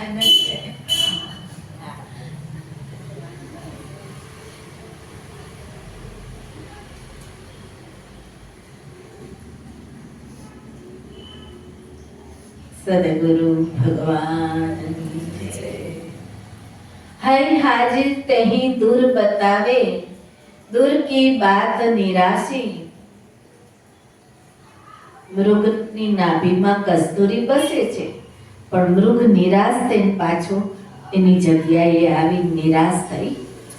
આનંદ છે. सदगुरु भगवान है हाजिर तहीं दूर बतावे दूर की बात निराशी. મૃગની નાભીમાં કસ્તુરી બસે છે, પણ મૃગ નિરાશ થઈને પાછો એની જગ્યાએ આવી નિરાશ થઈ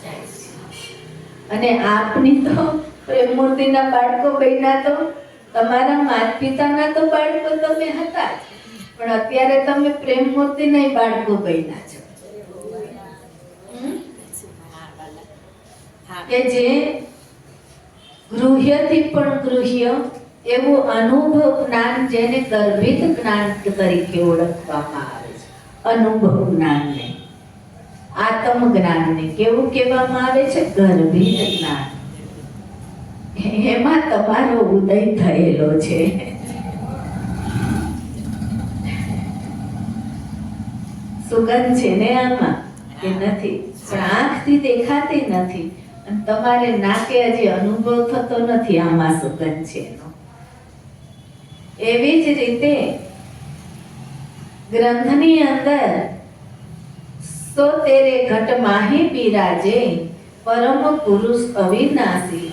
જાય છે. અને આપની તો પ્રેમ મૂર્તિના બાળકો બન્યા, તો તમારા માતા પિતાના તો બાળકો તમે હતા જ, પણ અત્યારે તમે પ્રેમ મૂર્તિના બાળકો બન્યા છો. કે જે ગૃહ્યથી પણ ગૃહ્ય એવું અનુભવ જ્ઞાન, જેને ગર્ભિત જ્ઞાન તરીકે ઓળખવામાં આવે છે. અનુભવ જ્ઞાનને, આત્મ જ્ઞાનને કેવું કહેવામાં આવે છે? ગર્ભિત જ્ઞાન. એમાં તમારો ઉદય થયેલો છે. સુગંધ છે ને આમાં કે નથી? પણ આંખથી દેખાતી નથી, અને તમારે નાકે હજી અનુભવ થતો નથી આમાં સુગંધ છે એનો. એવી જ રીતે ગ્રંથની અંદર સો તેરે ઘટ માહી બિરાજે પરમ પુરુષ અવિનાશી.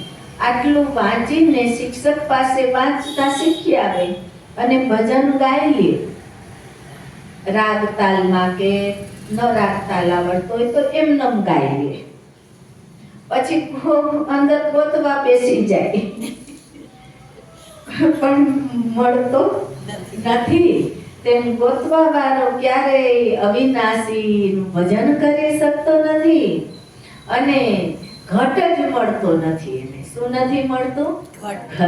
આટલું વાંચીને શિક્ષક પાસે વાંચતા શીખી આવે અને ભજન ગાઈ લે. રાગ તાલમાં કે ન રાગ તાલ આવડતો હોય તો એમનેમ ગાઈ લે. પછી અંદર ગોતવા બેસી જાય, પણ મળતો નથી. તેમ ગોતવા વાળો ક્યારેય અવિનાશી ભજન કરી શકતો નથી, અને ઘટ જ મળતો નથી એને. શું નથી મળતું? ઘટ.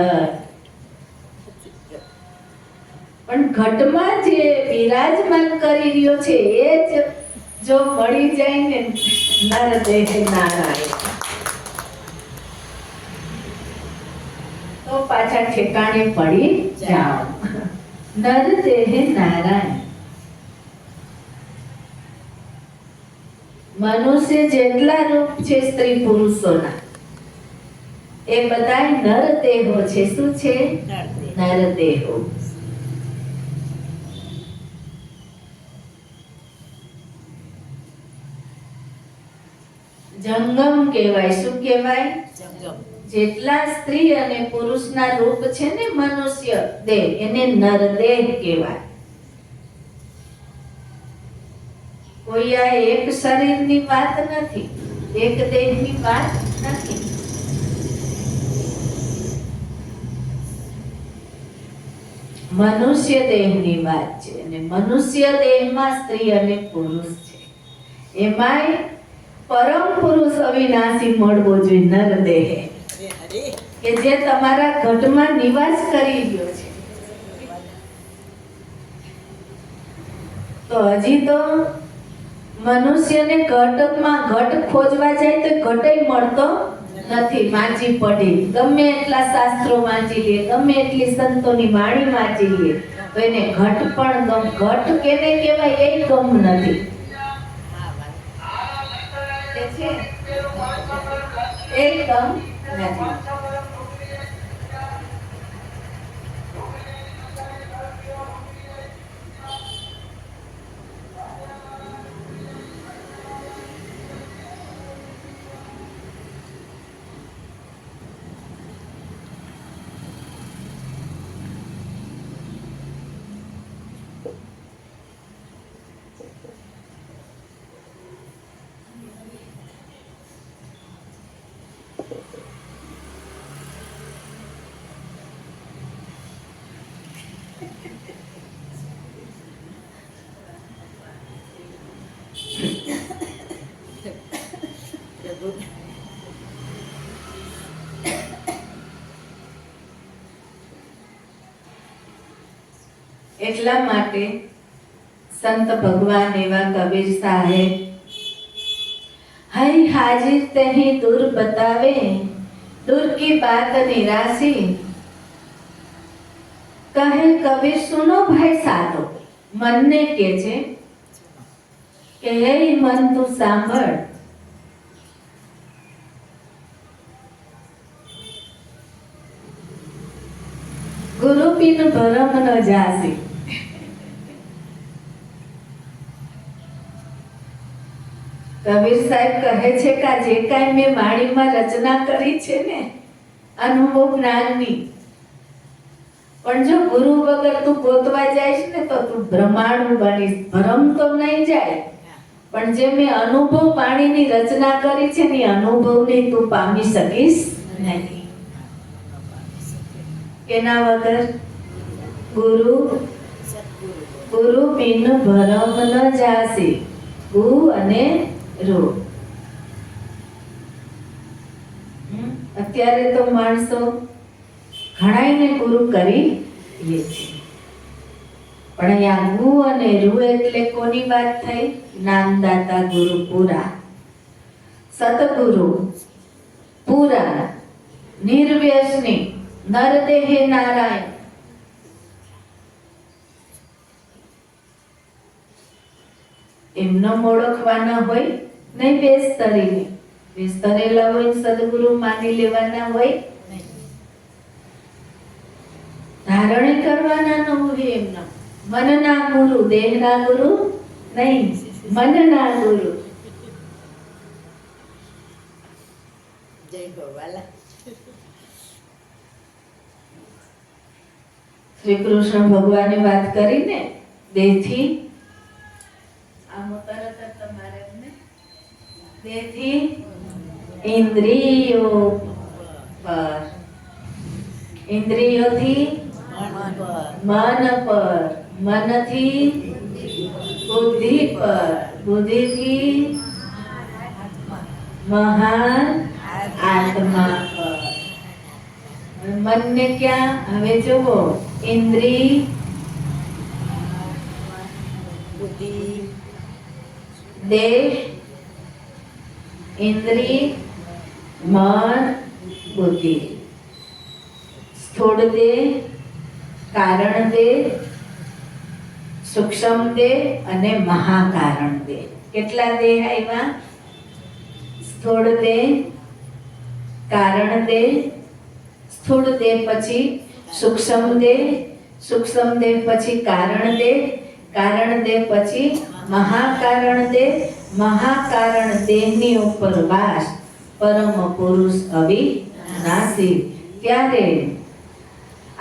પણ ઘટમાં જે બિરાજમાન કરી રહ્યો છે એ જ જો મળી જાય ને, નર દેહ નારાયણ, તો પાછા ઠેકાણે પડી જાઓ. નર દેહ નારાયણ. મનુષ્ય જેટલા રૂપ છે સ્ત્રી પુરુષોના, એ બધા નર દેહો છે. શું છે? નર દેહો. જંગમ કહેવાય. શું કહેવાય? જેટલા સ્ત્રી અને પુરુષના રૂપ છે ને મનુષ્ય દેહ, એને નર દેહ કહેવાય. કોઈ આ એક શરીરની વાત નથી, એક દેહની વાત નથી. મનુષ્ય દેહની વાત છે, અને મનુષ્ય દેહમાં સ્ત્રી અને પુરુષ છે. એમાંય પરમ પુરુષ અવિનાશી મળવો જોઈએ, નર દેહ, કે જે તમારા ઘટમાં નિવાસ કરી રહ્યો છે. તો હજી તો મનુષ્યને ઘટમાં ઘટ ખોજવા જાય તો ઘટય મળતો નથી. વાંચી પડી, ગમે એટલા શાસ્ત્રો વાંચી લે, ગમે એટલી સંતોની વાણી વાંચી લે, તો એને ઘટ પણ ઘટ કેને કહેવાય એ ગમ નથી. એકદમ નથી. એટલા માટે સંત ભગવાન એવા કબીર સાહેબ હૈ હાजिर તહીં દૂર બતાવે दूर की बात निराशी કહે કબીર સુનો ભાઈ સાધો. મનને કે છે કે હે મન તું સાંભળ, ગુરુ બિન ભરમ ન જાસી. કબીર સાહેબ કહે છે કે જે કાંઈ મેં વાણીમાં રચના કરી છે ને અનુભવ જ્ઞાનની, પણ જો ગુરુ વગર તું ગોતવા જઈશ ને તો તું બ્રહ્માંડ બનીશ. ભરમ તો નહીં જાય, પણ જે મેં અનુભવ વાણીની રચના કરી છે ને અનુભવને તું પામી શકીશ નહીં. કેના વગર? ગુરુ બિન ભરમ ન જાસી. ગુ અને રો. અત્યારે તો માણસો ઘણાયને ગુરુ કરી લે છે, પણ અહીંયા ગુ અને રુ એટલે કોની વાત થઈ? જ્ઞાનદાતા ગુરુ પૂરા, સતગુરુ પૂરા, નિર્વ્યસની, નરદેહે નારાયણ. એમનો ઓળખવાના હોય નહીં, બેસ્તરીને બેસ્તરેલા હોય સદગુરુ માની લેવાના હોય, ધારણે કરવાના ન હોય એમનો. મનના ગુરુ, દેહના ગુરુ નહીં, મનના ગુરુ. જય ગોવાલા. શ્રી કૃષ્ણ ભગવાને વાત કરીને દેહથી આમ તરત જ તમારે દેહથી ઇન્દ્રિયો પર, ઇન્દ્રિયોથી મન પર, મનથી બુદ્ધિ પર, બુદ્ધિથી મહાન આત્મા પર. મનને ક્યાં? હવે જુઓ, ઇન્દ્રિય, બુદ્ધિ, દેહ, ઇન્દ્રિય, મન, બુદ્ધિ. સ્થૂળ દેહ, કારણ દેહ, સૂક્ષ્મ દેહ અને મહાકારણ દેહ. કેટલા દેહ આવ્યા? સ્થૂળ દેહ, કારણ દેહ, સ્થૂળ દેહ પછી સૂક્ષ્મ દેહ, સૂક્ષ્મ દેહ પછી કારણ દેહ, કારણ દેહ પછી મહાકારણ દેહ, મહાકારણ દેહની ઉપર વાસ પરમ પુરુષ અવિનાશી. ત્યારે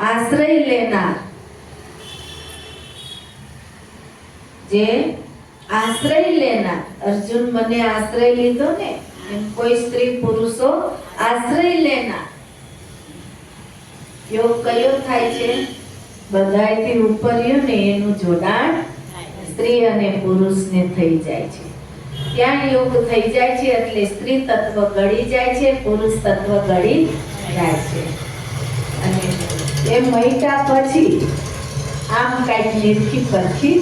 આશ્રય લેનાર, જે આશ્રય લેનાર, અર્જુન મને આશ્રય લીધો ને, એમ કોઈ સ્ત્રી પુરુષો આશ્રય લેનાર. યોગ કયો થાય છે? બધાયથી ઉપર ને એનું જોડાણ સ્ત્રી અને પુરુષને થઈ જાય છે. ત્યાં યોગ થઈ જાય છે એટલે સ્ત્રી તત્વ ગળી જાય છે, પુરુષ તત્વ ગળી જાય છે. અને એ મહિતા પછી આમ કાંઈક નિરખી પરખી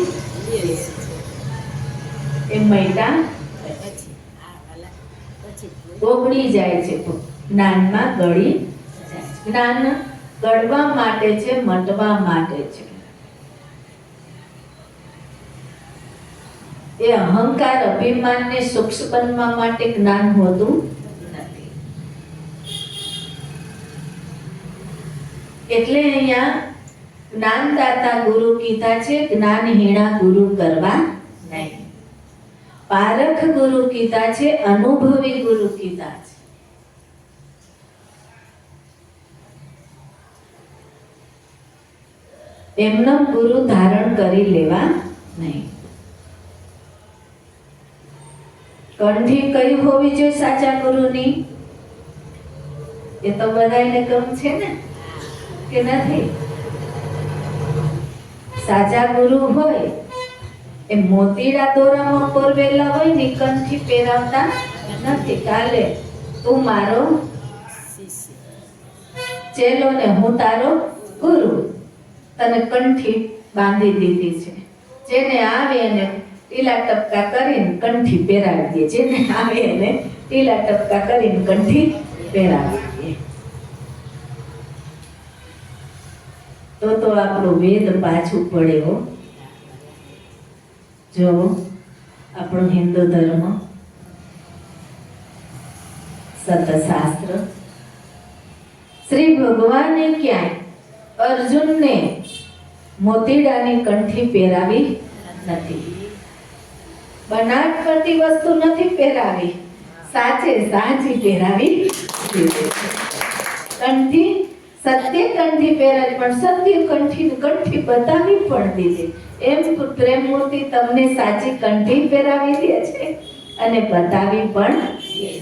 એ મહિતા ઓગળી જાય છે, જ્ઞાનમાં ગળી જાય છે. જ્ઞાન ગળવા માટે છે, મટવા માટે છે. એ અહંકાર અભિમાનને સૂક્ષ્મ બનવા માટે જ્ઞાન હોતું નથી. એટલે અહીંયા જ્ઞાનદાતા ગુરુ કીધા છે, જ્ઞાનહીણા ગુરુ કરવા નહીં. પારખ ગુરુ કીધા છે, અનુભવી ગુરુ કીધા છે. એમનો ગુરુ ધારણ કરી લેવા નહીં. કંઠી કઈ હોવી જોઈએ સાચા ગુરુની? એ તો બધાને ગમ છે ને, કે નથી? સાચા ગુરુ હોય એ મોતીડા દોરામાં પરવેલા હોય ને, કંઠી પહેરાવતા નથી. કાલે તું મારો ચેલો ને હું તારો ગુરુ, તને કંઠી બાંધી દીધી છે. જેને આવે એને ટીલા ટપકા કરીને કંઠી પહેરાવી દે, જેને આવે એને ટીલા ટપકા કરીને કંઠી પહેરાવી દે. તો આપણું વેદ પાછું પડે હો. જો આપણું હિન્દુ ધર્મ, સતશાસ્ત્ર, શ્રી ભગવાને ક્યાંય અર્જુનને મોતીડાની કંઠી પહેરાવી નથી, બનાટ કરતી વસ્તુ નથી પહેરાવી, સાચે સાચી પહેરાવી દીધી. કંઠી સત્ય કંઠી પહેરાવી, પણ સત્ય કંઠી બતાવી પણ દીધી. એમ પ્રેમ મૂર્તિ તમને સાચી કંઠી પહેરાવી દે છે અને બતાવી પણ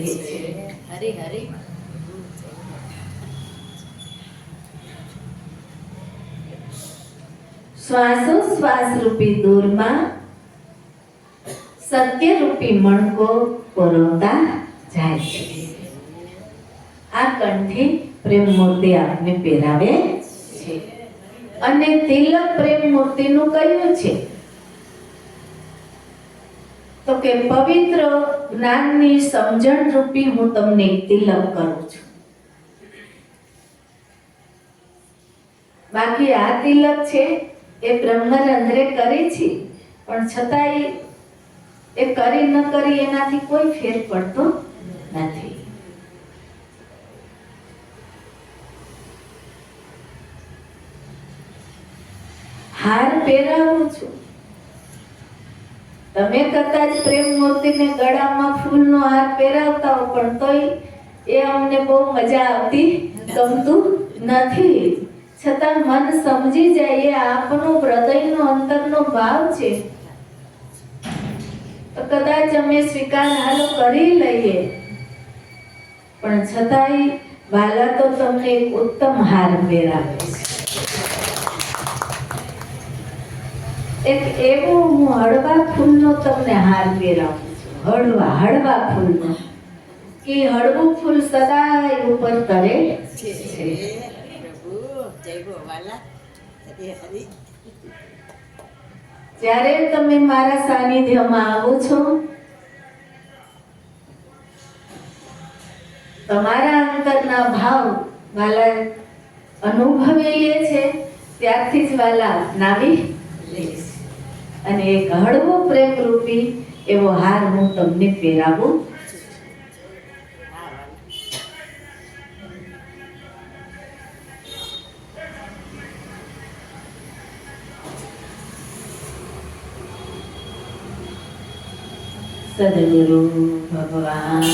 દે છે. હરી હરી શ્વાસોશ્વાસ રૂપી દૂરમાં સત્ય રૂપી મણકો પરોવતા જાય છે. આ કંઠી પ્રેમ મૂર્તિ આપને પહેરાવે છે. અને તિલક પ્રેમ મૂર્તિનું કયું છે તો કે પવિત્ર જ્ઞાનની સમજણ રૂપી હું તમને તિલક કરું છું. બાકી આ તિલક છે એ બ્રહ્મરંધ્રે કરી છે, પણ છતાંય એ કરી ન કરી એનાથી કોઈ ફેર પડતો નથી. હાર પહેરાવું છું, તમે કદાચ પ્રેમ મૂર્તિને ગળામાં ફૂલનો હાર પહેરાવતા હો, પણ તોય એ અમને બહુ મજા આવતી, ગમતું નથી. છતાં મન સમજી જાય એ આપણો હૃદયનો અંતરનો ભાવ છે, તો કદાચ અમે સ્વીકાર હાલો કરી લઈએ, પણ છતાંય વાલા તો તમને એક ઉત્તમ હાર પહેરાવે છે. એક એવો હું હળવા ફૂલનો તમને હાર પહેરાવું છું, હળવા ફૂલનો, કે હળવું ફૂલ સદાય ઉપર તરે છે. પ્રભુ જય ગોવાલા. હરી હરી જ્યારે તમે મારા સાનિધ્યમાં આવો છો, તમારા અંતરના ભાવ વાલા અનુભવી લે છે, ત્યારથી જ વાલા નાવી લે છે. અને એક હળવો પ્રેમ રૂપી એવો હાર હું તમને પહેરાવું. સદગુરુ ભગવાન